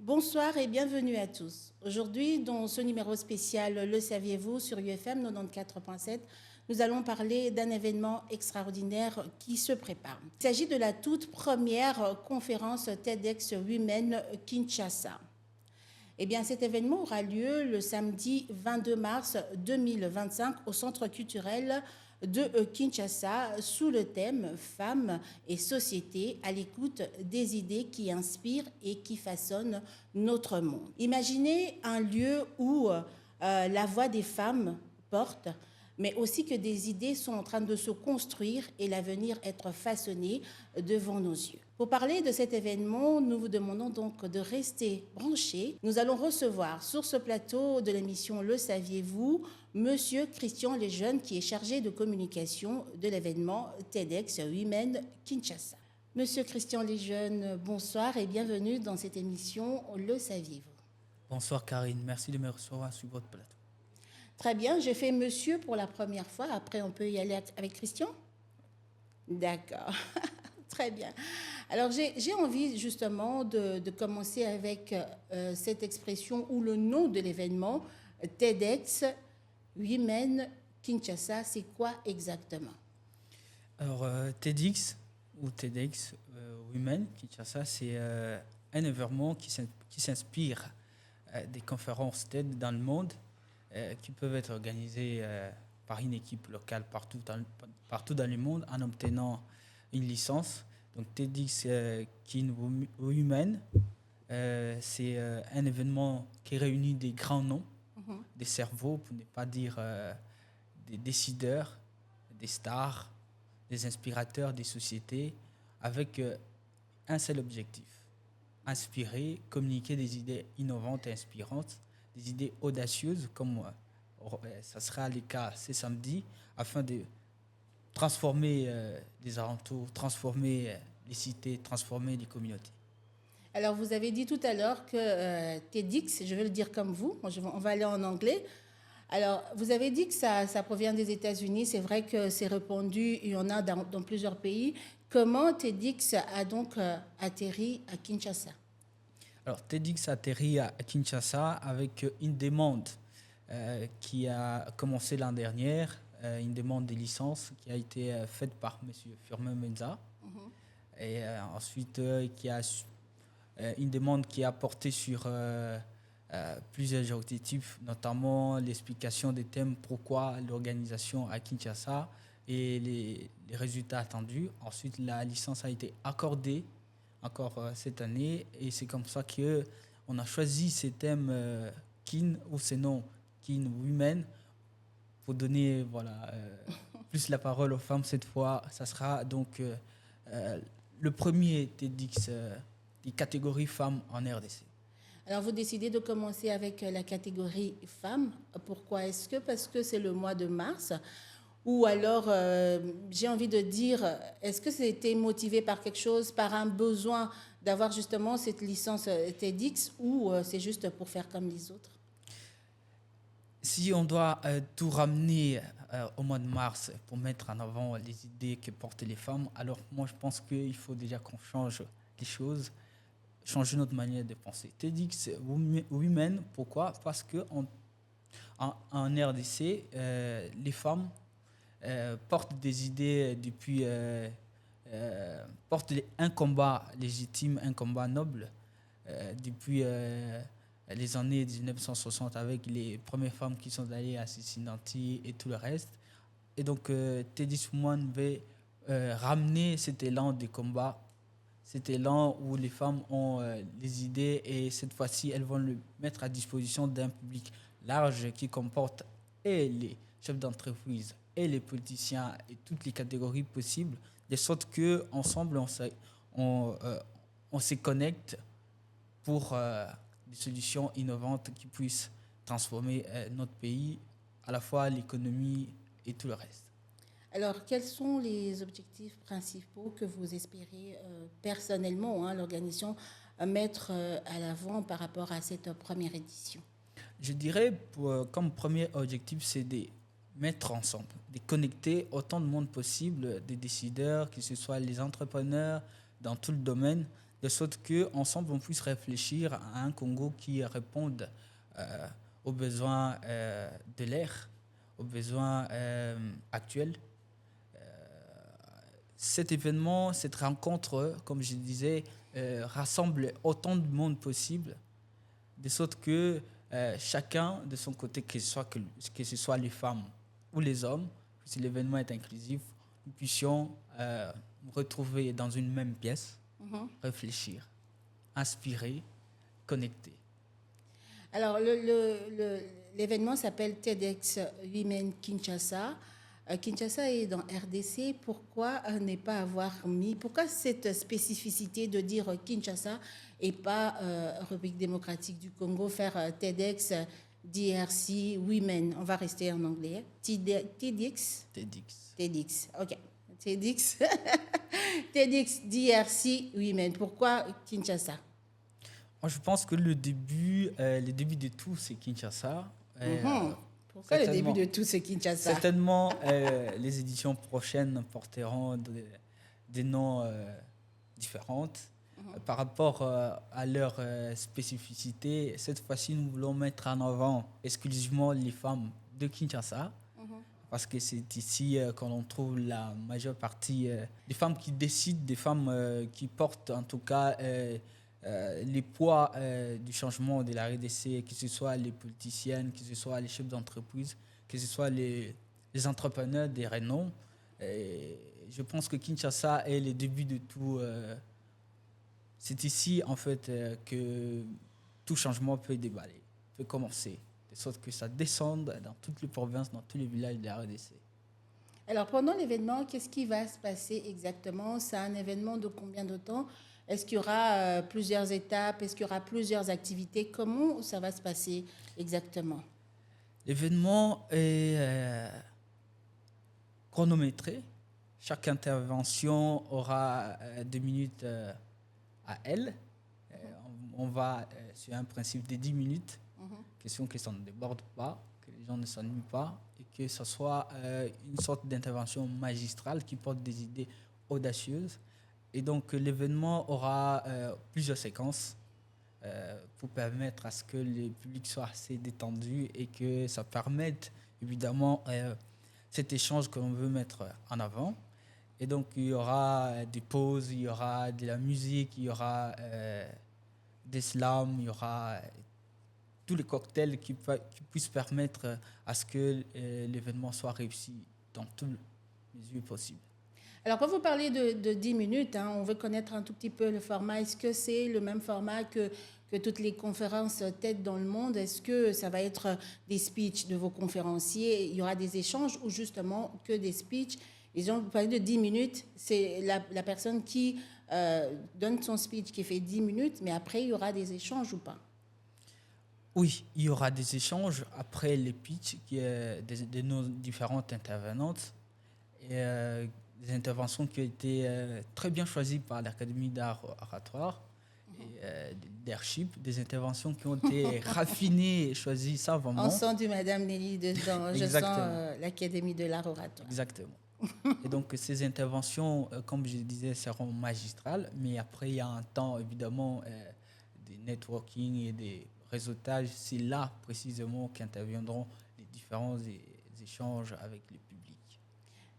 Bonsoir et bienvenue à tous. Aujourd'hui, dans ce numéro spécial Le saviez-vous sur UFM 94.7, nous allons parler d'un événement extraordinaire qui se prépare. Il s'agit de la toute première conférence TEDx Women Kinshasa. Eh bien, cet événement aura lieu le samedi 22 mars 2025 au Centre culturel de Kinshasa sous le thème Femmes et société à l'écoute des idées qui inspirent et qui façonnent notre monde. Imaginez un lieu où la voix des femmes porte, mais aussi que des idées sont en train de se construire et l'avenir être façonné devant nos yeux. Pour parler de cet événement, nous vous demandons donc de rester branchés. Nous allons recevoir sur ce plateau de l'émission Le saviez-vous, Monsieur Christian Lejeune, qui est chargé de communication de l'événement TEDx Women Kinshasa. Monsieur Christian Lejeune, bonsoir et bienvenue dans cette émission Le saviez-vous. Bonsoir Karine, merci de me recevoir sur votre plateau. Très bien, j'ai fait monsieur pour la première fois. Après, on peut y aller avec Christian? D'accord, très bien. Alors, j'ai envie justement de commencer avec cette expression ou le nom de l'événement, TEDx Women Kinshasa. C'est quoi exactement? Alors, TEDx ou TEDx Women Kinshasa, c'est un événement qui s'inspire des conférences TED dans le monde qui peuvent être organisées par une équipe locale partout dans le monde en obtenant une licence. Donc TEDx Kin Women, c'est un événement qui réunit des grands noms, des cerveaux, pour ne pas dire des décideurs, des stars, des inspirateurs des sociétés, avec un seul objectif: inspirer, communiquer des idées innovantes et inspirantes, des idées audacieuses, comme ça sera le cas ce samedi, afin de transformer les alentours, transformer les cités, transformer les communautés. Alors, vous avez dit tout à l'heure que TEDx, je vais le dire comme vous, on va aller en anglais. Alors, vous avez dit que ça provient des États-Unis. C'est vrai que c'est répandu, il y en a dans plusieurs pays. Comment TEDx a donc atterri à Kinshasa? Alors, TEDx atterrit à Kinshasa avec une demande qui a commencé l'an dernier, une demande de licence qui a été faite par M. Firmin Menza. Et ensuite, qui a une demande qui a porté sur plusieurs objectifs, notamment l'explication des thèmes pourquoi l'organisation à Kinshasa et les résultats attendus. Ensuite, la licence a été accordée encore cette année, et c'est comme ça qu'on a choisi ces thèmes Kin, ou ces noms Kin Women, pour donner plus la parole aux femmes cette fois. Ça sera donc le premier TEDx des catégories femmes en RDC. Alors, vous décidez de commencer avec la catégorie femmes. Pourquoi? Est-ce que parce que c'est le mois de mars? Ou alors, j'ai envie de dire, est-ce que c'était motivé par quelque chose, par un besoin d'avoir justement cette licence TEDx, ou c'est juste pour faire comme les autres? Si on doit tout ramener au mois de mars pour mettre en avant les idées que portent les femmes, alors moi je pense qu'il faut déjà qu'on change les choses, changer notre manière de penser. TEDx Women, pourquoi? Parce qu'en RDC, les femmes portent des idées depuis, portent un combat légitime, un combat noble depuis les années 1960, avec les premières femmes qui sont allées à Cincinnati et tout le reste. Et donc TEDx Women veut ramener cet élan de combat, cet élan où les femmes ont les idées, et cette fois-ci elles vont le mettre à disposition d'un public large qui comporte et les chefs d'entreprise et les politiciens et toutes les catégories possibles, de sorte qu'ensemble on se connecte pour des solutions innovantes qui puissent transformer notre pays, à la fois l'économie et tout le reste. Alors, quels sont les objectifs principaux que vous espérez personnellement, l'organisation, mettre à l'avant par rapport à cette première édition? Je dirais, comme premier objectif, c'est de mettre ensemble, de connecter autant de monde possible, des décideurs, que ce soit les entrepreneurs dans tout le domaine, de sorte qu'ensemble, on puisse réfléchir à un Congo qui réponde aux besoins de l'ère, aux besoins actuels. Cet événement, cette rencontre, comme je disais, rassemble autant de monde possible, de sorte que chacun de son côté, que ce soit les femmes ou les hommes, si l'événement est inclusif, nous puissions nous retrouver dans une même pièce, réfléchir, inspirer, connecter. Alors, l'événement s'appelle TEDx Women Kinshasa. Kinshasa est dans RDC. Pourquoi ne pas avoir mis... Pourquoi cette spécificité de dire Kinshasa et pas République démocratique du Congo, faire TEDx DRC Women? On va rester en anglais. TEDx. OK. TEDx. TEDx DRC Women. Pourquoi Kinshasa? Moi, je pense que le début de tout, c'est Kinshasa. Pourquoi le début de tout, c'est Kinshasa? Certainement, les éditions prochaines porteront des noms différents. Par rapport à leur spécificité, cette fois-ci, nous voulons mettre en avant exclusivement les femmes de Kinshasa, parce que c'est ici qu'on trouve la majeure partie des femmes qui décident, des femmes qui portent en tout cas les poids du changement de la RDC, que ce soit les politiciennes, que ce soit les chefs d'entreprise, que ce soit les entrepreneurs des renoms. Je pense que Kinshasa est le début de tout. C'est ici, en fait, que tout changement peut déballer, peut commencer, de sorte que ça descende dans toutes les provinces, dans tous les villages de la RDC. Alors, pendant l'événement, qu'est-ce qui va se passer exactement? C'est un événement de combien de temps? Est-ce qu'il y aura plusieurs étapes? Est-ce qu'il y aura plusieurs activités? Comment ça va se passer exactement? L'événement est chronométré. Chaque intervention aura 2 minutes à elle. On va sur un principe de 10 minutes. Question que ça ne déborde pas, que les gens ne s'ennuient pas et que ce soit une sorte d'intervention magistrale qui porte des idées audacieuses. Et donc, l'événement aura plusieurs séquences pour permettre à ce que le public soit assez détendu et que ça permette, évidemment, cet échange que l'on veut mettre en avant. Et donc, il y aura des pauses, il y aura de la musique, il y aura des slams, il y aura tous les cocktails qui puissent permettre à ce que l'événement soit réussi dans tous les lieux possibles. Alors, quand vous parlez de 10 minutes, on veut connaître un tout petit peu le format. Est-ce que c'est le même format que toutes les conférences TED dans le monde? Est-ce que ça va être des speeches de vos conférenciers? Il y aura des échanges ou justement que des speeches? Et donc, vous parlez de 10 minutes, c'est la personne qui donne son speech qui fait 10 minutes, mais après, il y aura des échanges ou pas? Oui, il y aura des échanges après les pitchs de nos différentes intervenantes. Et, des interventions qui ont été très bien choisies par l'Académie d'art oratoire et de leadership, des interventions qui ont été raffinées et choisies savamment. On sent du Madame Nelly dedans, je sens l'Académie de l'art oratoire. Exactement. Et donc ces interventions, comme je disais, seront magistrales, mais après il y a un temps évidemment de networking et des réseautages. C'est là précisément qu'interviendront les différents échanges avec le public.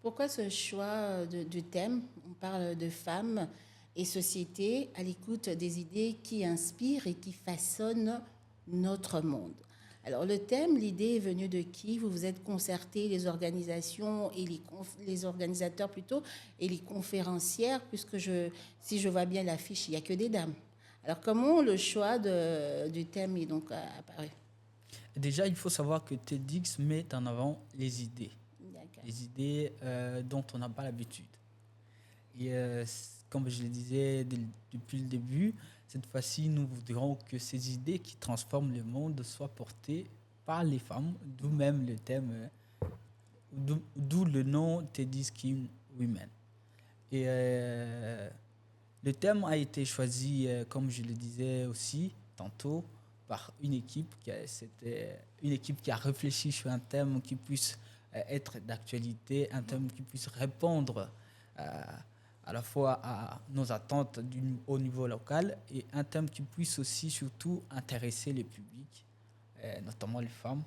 Pourquoi ce choix du thème? On parle de femmes et société à l'écoute des idées qui inspirent et qui façonnent notre monde. Alors le thème, l'idée est venue de qui? Vous vous êtes concertés, les organisations et les organisateurs plutôt, et les conférencières, puisque si je vois bien l'affiche, il n'y a que des dames. Alors comment le choix du thème est donc apparu? Déjà, il faut savoir que TEDx met en avant les idées. Les idées dont on n'a pas l'habitude. Et comme je le disais depuis le début, cette fois-ci, nous voudrons que ces idées qui transforment le monde soient portées par les femmes, d'où même le thème, d'où le nom TEDx Women. Et le thème a été choisi, comme je le disais aussi tantôt, par une équipe qui a réfléchi sur un thème qui puisse être d'actualité, un thème qui puisse répondre à la fois à nos attentes au niveau local et un thème qui puisse aussi surtout intéresser le public, notamment les femmes,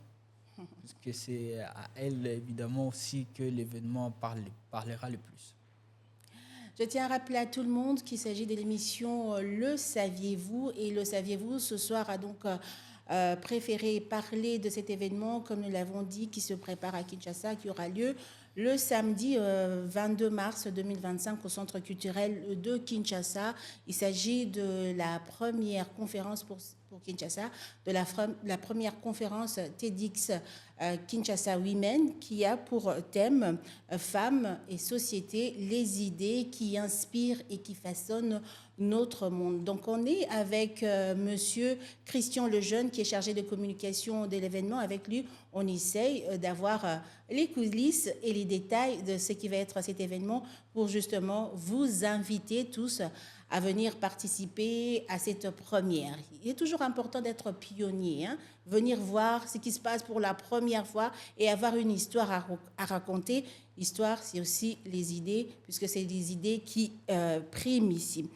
puisque c'est à elles évidemment aussi que l'événement parlera le plus. Je tiens à rappeler à tout le monde qu'il s'agit de l'émission Le Saviez-vous, et Le Saviez-vous ce soir a donc préféré parler de cet événement, comme nous l'avons dit, qui se prépare à Kinshasa, qui aura lieu le samedi 22 mars 2025 au Centre culturel de Kinshasa. Il s'agit de la première conférence pour Kinshasa, de la première conférence TEDx Kinshasa Women, qui a pour thème Femmes et société, les idées qui inspirent et qui façonnent notre monde. Donc on est avec monsieur Christian Lejeune, qui est chargé de communication de l'événement. Avec lui, on essaye d'avoir les coulisses et les détails de ce qui va être cet événement pour justement vous inviter tous à venir participer à cette première. Il est toujours important d'être pionnier, hein, venir voir ce qui se passe pour la première fois et avoir une histoire à raconter. L'histoire, c'est aussi les idées, puisque c'est les idées qui priment ici.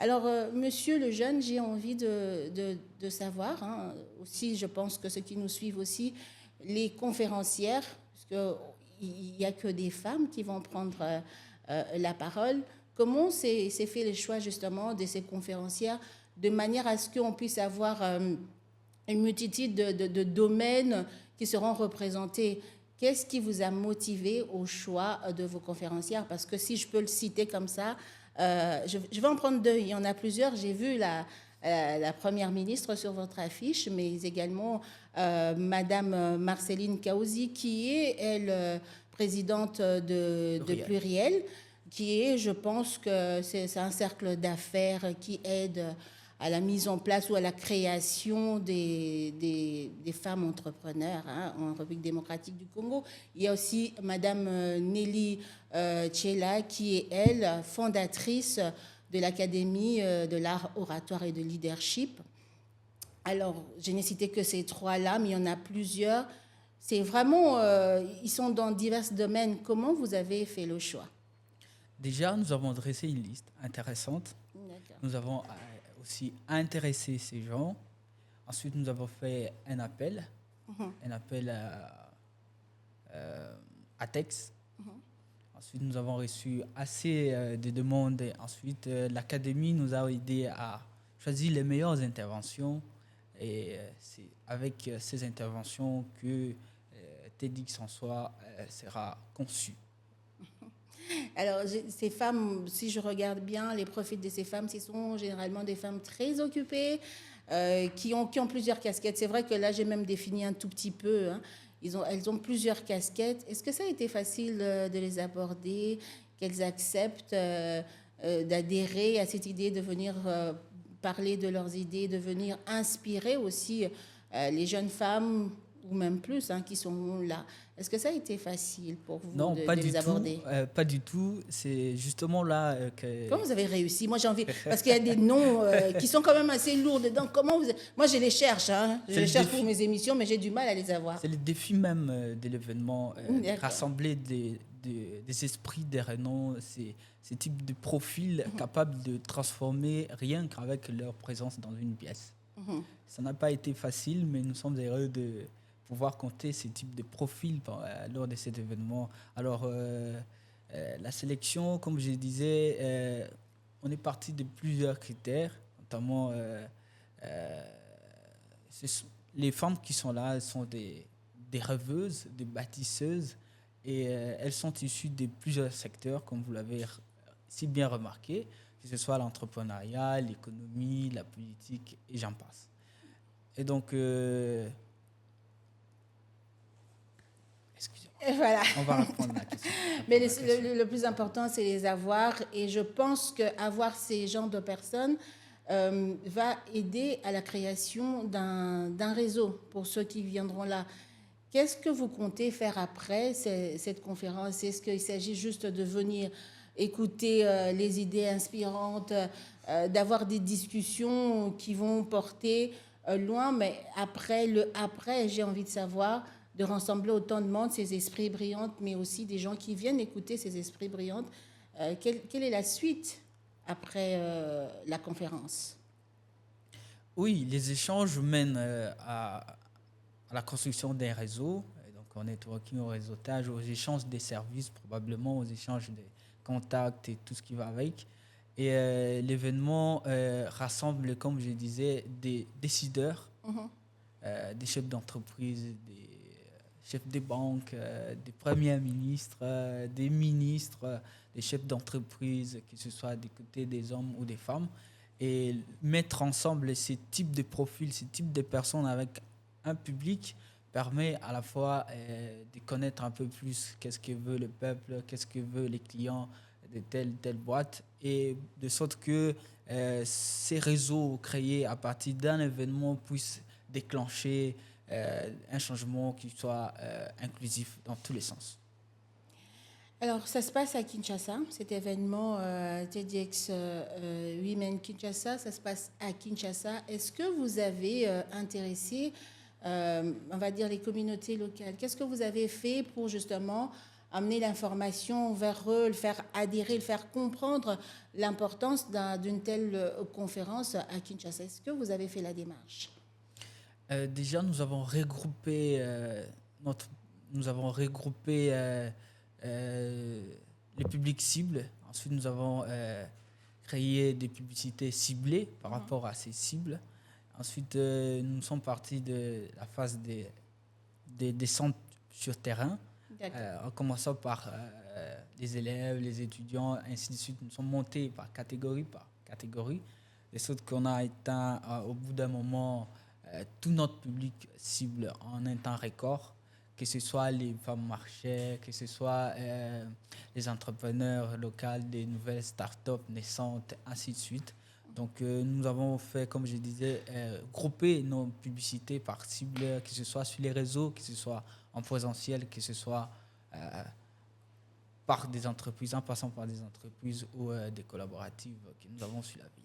Alors, monsieur Lejeune, j'ai envie de savoir, hein, aussi, je pense que ceux qui nous suivent aussi, les conférencières, puisqu'il n'y a que des femmes qui vont prendre la parole. Comment s'est fait le choix justement de ces conférencières de manière à ce qu'on puisse avoir une multitude de domaines qui seront représentés? Qu'est-ce qui vous a motivé au choix de vos conférencières? Parce que si je peux le citer comme ça, je vais en prendre deux. Il y en a plusieurs. J'ai vu la Première ministre sur votre affiche, mais également Madame Marceline Kaouzi, qui est, elle, présidente de Pluriel, qui est, je pense que c'est un cercle d'affaires qui aide à la mise en place ou à la création des femmes entrepreneurs, hein, en République démocratique du Congo. Il y a aussi Madame Nelly Tchela, qui est, elle, fondatrice de l'Académie de l'art oratoire et de leadership. Alors, je n'ai cité que ces trois-là, mais il y en a plusieurs. C'est vraiment, ils sont dans divers domaines. Comment vous avez fait le choix? Déjà, nous avons dressé une liste intéressante. D'accord. Nous avons aussi intéressé ces gens. Ensuite, nous avons fait un appel à texte. Ensuite, nous avons reçu assez de demandes. Ensuite, l'Académie nous a aidé à choisir les meilleures interventions. Et c'est avec ces interventions que TEDx en soi sera conçu. Alors, ces femmes, si je regarde bien les profils de ces femmes, ce sont généralement des femmes très occupées, qui ont plusieurs casquettes. C'est vrai que là, j'ai même défini un tout petit peu, hein. Elles ont plusieurs casquettes. Est-ce que ça a été facile de les aborder, qu'elles acceptent d'adhérer à cette idée de venir parler de leurs idées, de venir inspirer aussi les jeunes femmes, ou même plus, hein, qui sont là? Est-ce que ça a été facile pour vous Non, de les aborder? Pas du tout. C'est justement là que... Comment vous avez réussi? Moi, j'ai envie... Parce qu'il y a des noms qui sont quand même assez lourds dedans. Comment vous... Moi, je les cherche. Hein. Je les cherche pour mes émissions, mais j'ai du mal à les avoir. C'est le défi même de l'événement. Rassembler des esprits, des renoms, ces types de profils capables de transformer rien qu'avec leur présence dans une pièce. Ça n'a pas été facile, mais nous sommes heureux de pouvoir compter ces types de profils lors de cet événement. Alors, la sélection, comme je disais, on est parti de plusieurs critères, notamment les femmes qui sont là, elles sont des rêveuses, des bâtisseuses, et elles sont issues de plusieurs secteurs, comme vous l'avez si bien remarqué, que ce soit l'entrepreneuriat, l'économie, la politique, et j'en passe. Et donc... Et voilà. On va reprendre la question. Mais le plus important, c'est les avoir. Et je pense qu'avoir ces genres de personnes va aider à la création d'un réseau pour ceux qui viendront là. Qu'est-ce que vous comptez faire après cette conférence? Est-ce qu'il s'agit juste de venir écouter les idées inspirantes, d'avoir des discussions qui vont porter loin? Mais après, j'ai envie de savoir, de rassembler autant de monde, ces esprits brillants, mais aussi des gens qui viennent écouter ces esprits brillants. Quelle est la suite après la conférence? Oui, les échanges mènent à la construction d'un réseau, et donc au networking, au réseautage, aux échanges des services, probablement aux échanges des contacts et tout ce qui va avec. Et l'événement rassemble, comme je disais, des décideurs, Mhm. des chefs d'entreprise, des chefs des banques, des premiers ministres, des ministres, des chefs d'entreprise, que ce soit du côté des hommes ou des femmes, et mettre ensemble ces types de profils, ces types de personnes avec un public permet à la fois de connaître un peu plus qu'est-ce que veut le peuple, qu'est-ce que veut les clients de telle boîte, et de sorte que ces réseaux créés à partir d'un événement puissent déclencher un changement qui soit inclusif dans tous les sens. Alors, ça se passe à Kinshasa, cet événement TEDx Women Kinshasa, ça se passe à Kinshasa. Est-ce que vous avez intéressé, on va dire, les communautés locales? Qu'est-ce que vous avez fait pour justement amener l'information vers eux, le faire adhérer, le faire comprendre l'importance d'une telle conférence à Kinshasa? Est-ce que vous avez fait la démarche? Déjà, nous avons regroupé nous avons regroupé les publics cibles. Ensuite, nous avons créé des publicités ciblées par rapport à ces cibles. Ensuite, nous sommes partis de la phase des descentes sur terrain, en commençant par les élèves, les étudiants, ainsi de suite. Nous sommes montés par catégorie, de sorte qu'on a éteint au bout d'un moment tout notre public cible en un temps record, que ce soit les femmes marchés, que ce soit les entrepreneurs locaux, des nouvelles start-up naissantes, ainsi de suite. Donc nous avons fait, comme je disais, grouper nos publicités par cible, que ce soit sur les réseaux, que ce soit en présentiel, que ce soit par des entreprises, en passant par des entreprises ou des collaboratives que nous avons sur la ville.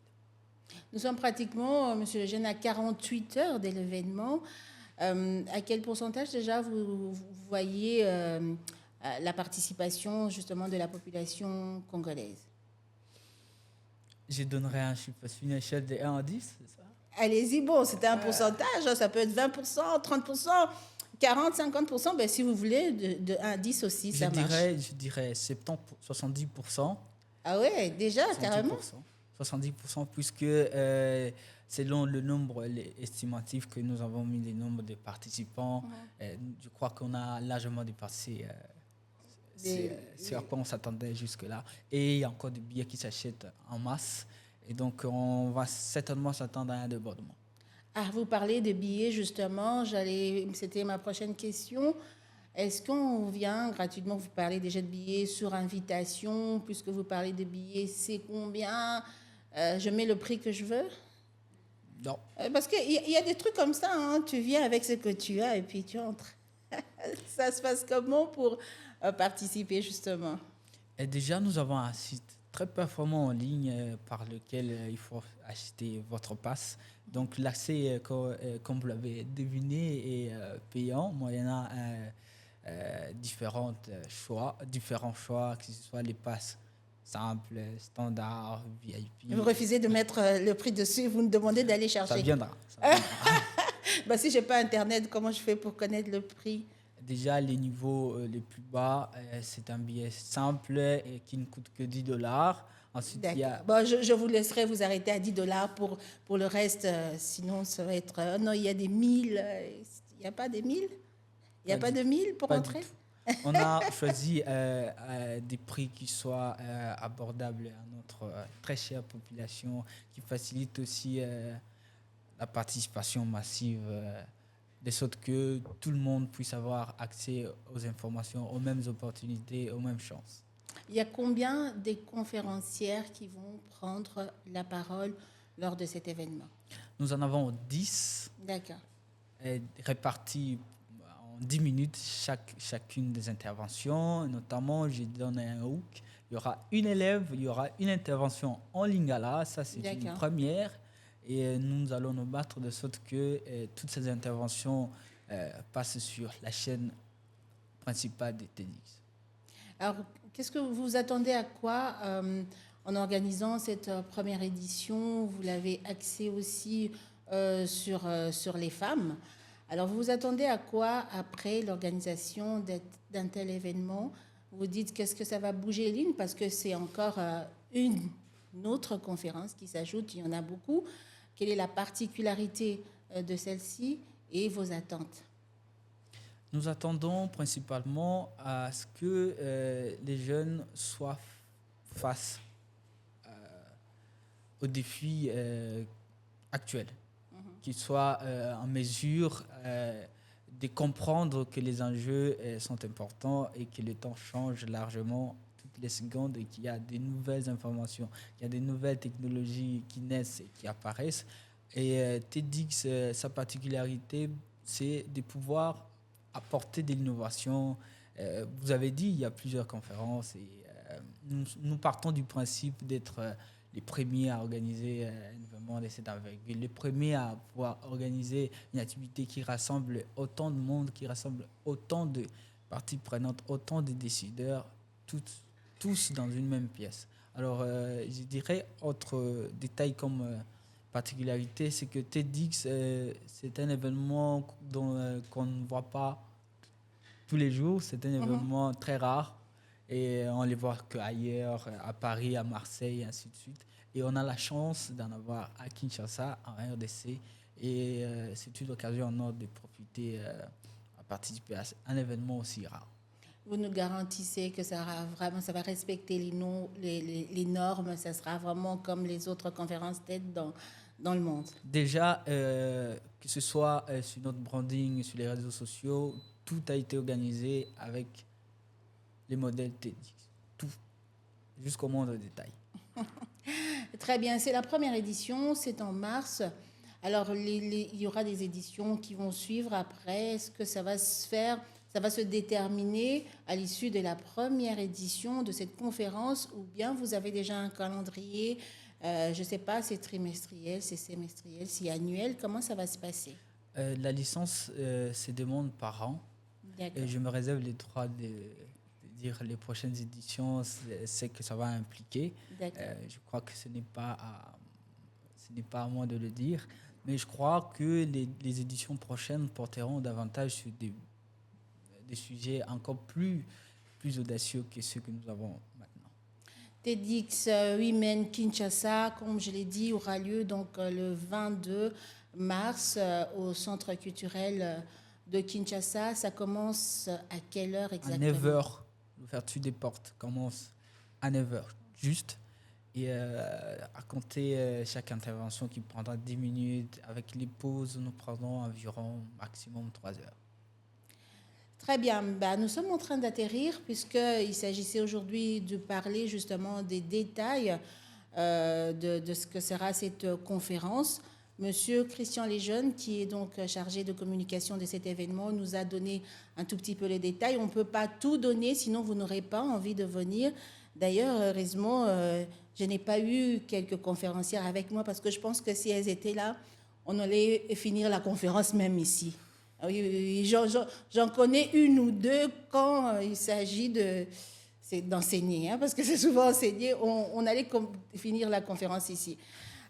Nous sommes pratiquement, Monsieur Lejeune, à 48 heures de l'événement. À quel pourcentage déjà vous voyez la participation justement de la population congolaise? Je donnerai un chiffre sur une échelle de 1 à 10, c'est ça? Allez-y, bon, c'était un pourcentage, ça peut être 20%, 30%, 40, 50%, ben, si vous voulez, de 1 à 10 aussi, ça marche. Je dirais 70, 70%. Ah ouais, déjà, 70%, carrément? 70%, puisque selon le nombre estimatif que nous avons mis, le nombre de participants, je crois qu'on a largement dépassé ce à quoi on s'attendait jusque-là. Et il y a encore des billets qui s'achètent en masse. Et donc, on va certainement s'attendre à un débordement. Ah, vous parlez de billets, justement. C'était ma prochaine question. Est-ce qu'on vient gratuitement, vous parlez déjà de billets sur invitation, puisque vous parlez de billets, c'est combien? Je mets le prix que je veux? Non. Parce qu'il y a des trucs comme ça, hein. Tu viens avec ce que tu as et puis tu entres. Ça se passe comment pour participer, justement? Et déjà, nous avons un site très performant en ligne par lequel il faut acheter votre passe. Donc, l'accès, comme vous l'avez deviné, est payant, moyennant différents choix, que ce soit les passes simples, standards, VIP. Vous refusez de mettre le prix dessus, vous nous demandez d'aller chercher. Ça viendra. Bah, si je n'ai pas Internet, comment je fais pour connaître le prix? Déjà, les niveaux les plus bas, c'est un billet simple et qui ne coûte que 10 dollars. Ensuite, il y a... Bon, je vous laisserai vous arrêter à 10 dollars pour le reste. Sinon, ça va être... non, il y a des 1000. Il n'y a pas des 1000? Il n'y a pas de 1000 pour entrer? On a choisi des prix qui soient abordables à notre très chère population, qui facilitent aussi la participation massive, de sorte que tout le monde puisse avoir accès aux informations, aux mêmes opportunités, aux mêmes chances. Il y a combien de conférencières qui vont prendre la parole lors de cet événement? Nous en avons 10. D'accord. Répartis en 10 minutes chacune des interventions. Notamment, je donne un hook. Il y aura une élève, il y aura une intervention en lingala. Ça, c'est une première. Et nous allons nous battre de sorte que toutes ces interventions passent sur la chaîne principale de TEDx. Alors, qu'est-ce que vous vous attendez à quoi en organisant cette première édition? Vous l'avez axée aussi sur les femmes. Alors, vous vous attendez à quoi après l'organisation d'un tel événement? Vous dites qu'est-ce que ça va bouger, Lynn, parce que c'est encore une autre conférence qui s'ajoute, il y en a beaucoup. Quelle est la particularité de celle-ci et vos attentes? Nous attendons principalement à ce que les jeunes soient face aux défis actuels, qu'ils soient en mesure de comprendre que les enjeux sont importants et que le temps change largement toutes les secondes et qu'il y a des nouvelles informations, qu'il y a des nouvelles technologies qui naissent et qui apparaissent. Et TEDx, sa particularité, c'est de pouvoir apporter de l'innovation. Vous avez dit, il y a plusieurs conférences et nous partons du principe d'être les premiers à organiser un événement de cette envergure, les premiers à pouvoir organiser une activité qui rassemble autant de monde, qui rassemble autant de parties prenantes, autant de décideurs, tous dans une même pièce. Alors, je dirais, autre détail comme particularité, c'est que TEDx, c'est un événement qu'on ne voit pas tous les jours. C'est un événement très rare et on ne les voit qu'ailleurs, à Paris, à Marseille, et ainsi de suite. Et on a la chance d'en avoir à Kinshasa, en RDC. Et c'est une occasion en or de profiter, à participer à un événement aussi rare. Vous nous garantissez que ça va respecter les normes, ça sera vraiment comme les autres conférences TED dans le monde. Déjà, que ce soit sur notre branding, sur les réseaux sociaux, tout a été organisé avec les modèles TEDx. Tout, jusqu'au moindre détail. Très bien, c'est la première édition, c'est en mars. Alors, il y aura des éditions qui vont suivre après. Est-ce que ça va se faire, ça va se déterminer à l'issue de la première édition de cette conférence ou bien vous avez déjà un calendrier, je ne sais pas, c'est trimestriel, c'est semestriel, c'est annuel, comment ça va se passer? La licence se demande par an. Et je me réserve le droit de dire les prochaines éditions, c'est que ça va impliquer. Je crois que ce n'est pas à moi de le dire. Mais je crois que les éditions prochaines porteront davantage sur des sujets encore plus audacieux que ceux que nous avons maintenant. TEDx Women Kinshasa, comme je l'ai dit, aura lieu donc le 22 mars au Centre culturel de Kinshasa. Ça commence à quelle heure exactement? À 9h, l'ouverture des portes commence à 9h, juste. Et à compter chaque intervention qui prendra 10 minutes, avec les pauses, nous prendrons environ maximum 3 heures. Très bien. Nous sommes en train d'atterrir puisqu'il s'agissait aujourd'hui de parler justement des détails de ce que sera cette conférence. Monsieur Christian Lejeune, qui est donc chargé de communication de cet événement, nous a donné un tout petit peu les détails. On ne peut pas tout donner, sinon vous n'aurez pas envie de venir. D'ailleurs, heureusement, je n'ai pas eu quelques conférencières avec moi parce que je pense que si elles étaient là, on allait finir la conférence même ici. Oui, j'en connais une ou deux quand il s'agit d'enseigner, hein, parce que c'est souvent enseigné, on allait finir la conférence ici.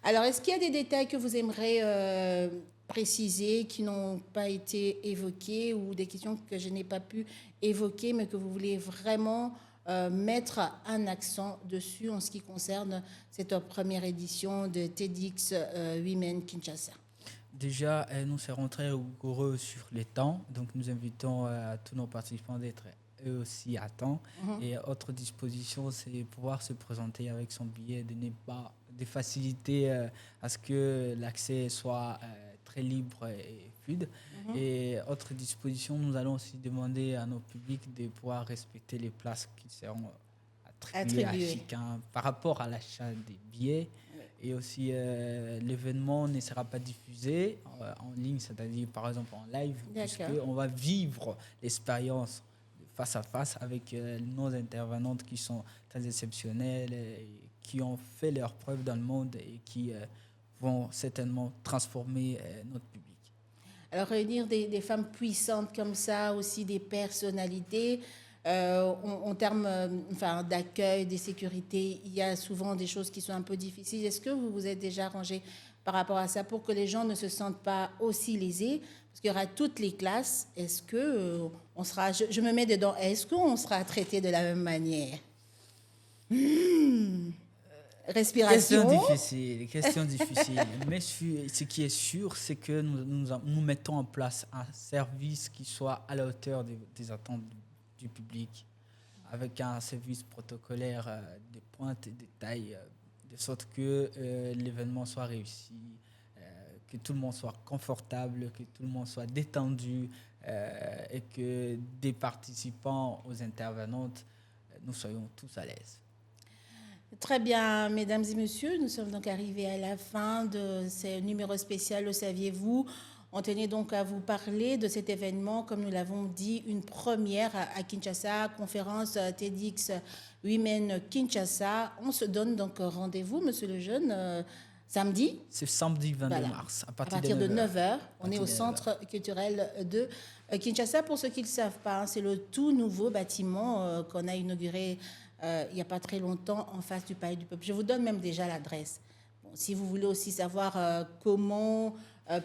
Alors, est-ce qu'il y a des détails que vous aimeriez préciser, qui n'ont pas été évoqués, ou des questions que je n'ai pas pu évoquer, mais que vous voulez vraiment mettre un accent dessus en ce qui concerne cette première édition de TEDx Women Kinshasa? Déjà, nous serons très rigoureux sur les temps, donc nous invitons tous nos participants d'être eux aussi à temps. Et autre disposition, c'est pouvoir se présenter avec son billet, de faciliter à ce que l'accès soit très libre et fluide. Et autre disposition, nous allons aussi demander à nos publics de pouvoir respecter les places qui seront attribuées à chacun par rapport à l'achat des billets. Et aussi, l'événement ne sera pas diffusé en ligne, c'est-à-dire par exemple en live, puisqu'on va vivre l'expérience face à face avec nos intervenantes qui sont très exceptionnelles, et qui ont fait leurs preuves dans le monde et qui vont certainement transformer notre public. Alors, réunir des femmes puissantes comme ça, aussi des personnalités, En termes d'accueil, des sécurités, il y a souvent des choses qui sont un peu difficiles. Est-ce que vous vous êtes déjà arrangé par rapport à ça pour que les gens ne se sentent pas aussi lésés? Parce qu'il y aura toutes les classes. Est-ce que on sera, je me mets dedans, est-ce qu'on sera traité de la même manière? Respiration. Question difficile. Mais ce qui est sûr, c'est que nous mettons en place un service qui soit à la hauteur des attentes du public, avec un service protocolaire de pointe et de taille, de sorte que l'événement soit réussi, que tout le monde soit confortable, que tout le monde soit détendu et que des participants aux intervenantes, nous soyons tous à l'aise. Très bien, mesdames et messieurs, nous sommes donc arrivés à la fin de ce numéro spécial, le saviez-vous? On tenait donc à vous parler de cet événement, comme nous l'avons dit, une première à Kinshasa, conférence TEDx Women Kinshasa. On se donne donc rendez-vous, monsieur Lejeune, samedi. C'est samedi 22 mars, à partir de 9h. On est au centre culturel de Kinshasa. Pour ceux qui ne le savent pas, c'est le tout nouveau bâtiment qu'on a inauguré il n'y a pas très longtemps en face du Palais du Peuple. Je vous donne même déjà l'adresse. Bon, si vous voulez aussi savoir comment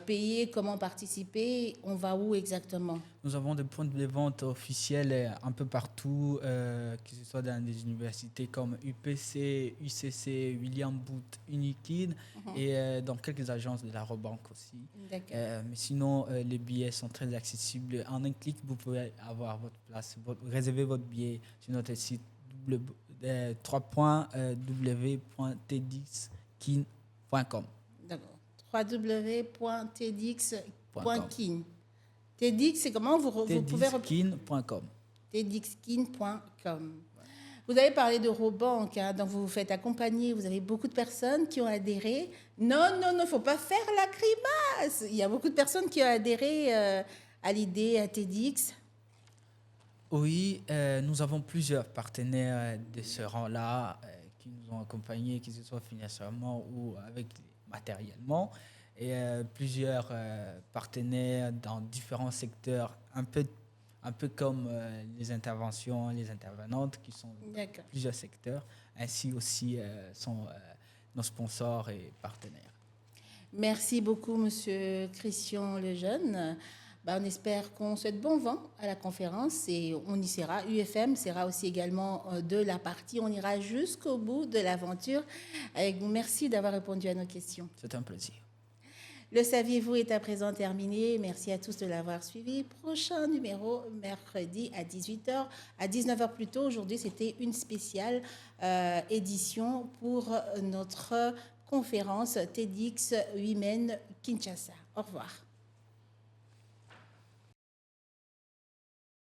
payer, comment participer, on va où exactement? Nous avons des points de vente officiels un peu partout, que ce soit dans des universités comme UPC, UCC, William Booth, Unikid et dans quelques agences de la Robank aussi. Mais sinon, les billets sont très accessibles. En un clic, vous pouvez avoir votre place, réserver votre billet sur notre site www.tedxkin.com. D'accord. www.tedx.kin. TEDx, c'est comment vous pouvez tedxkin.com. tedxkin.com. Vous avez parlé de Robank, donc vous vous faites accompagner. Vous avez beaucoup de personnes qui ont adhéré. Non, il ne faut pas faire la grimace. Il y a beaucoup de personnes qui ont adhéré à l'idée à TEDx. Oui, nous avons plusieurs partenaires de ce rang-là qui nous ont accompagnés, que ce soit financièrement ou matériellement, et plusieurs partenaires dans différents secteurs, un peu comme les interventions, les intervenantes qui sont dans plusieurs secteurs, ainsi aussi sont nos sponsors et partenaires. Merci beaucoup, Monsieur Christian Lejeune. On espère qu'on souhaite bon vent à la conférence et on y sera. UFM sera aussi également de la partie. On ira jusqu'au bout de l'aventure avec vous. Merci d'avoir répondu à nos questions. C'est un plaisir. Le saviez-vous est à présent terminé. Merci à tous de l'avoir suivi. Prochain numéro mercredi à 18h, à 19h plus tôt. Aujourd'hui, c'était une spéciale édition pour notre conférence TEDx Women Kinshasa. Au revoir.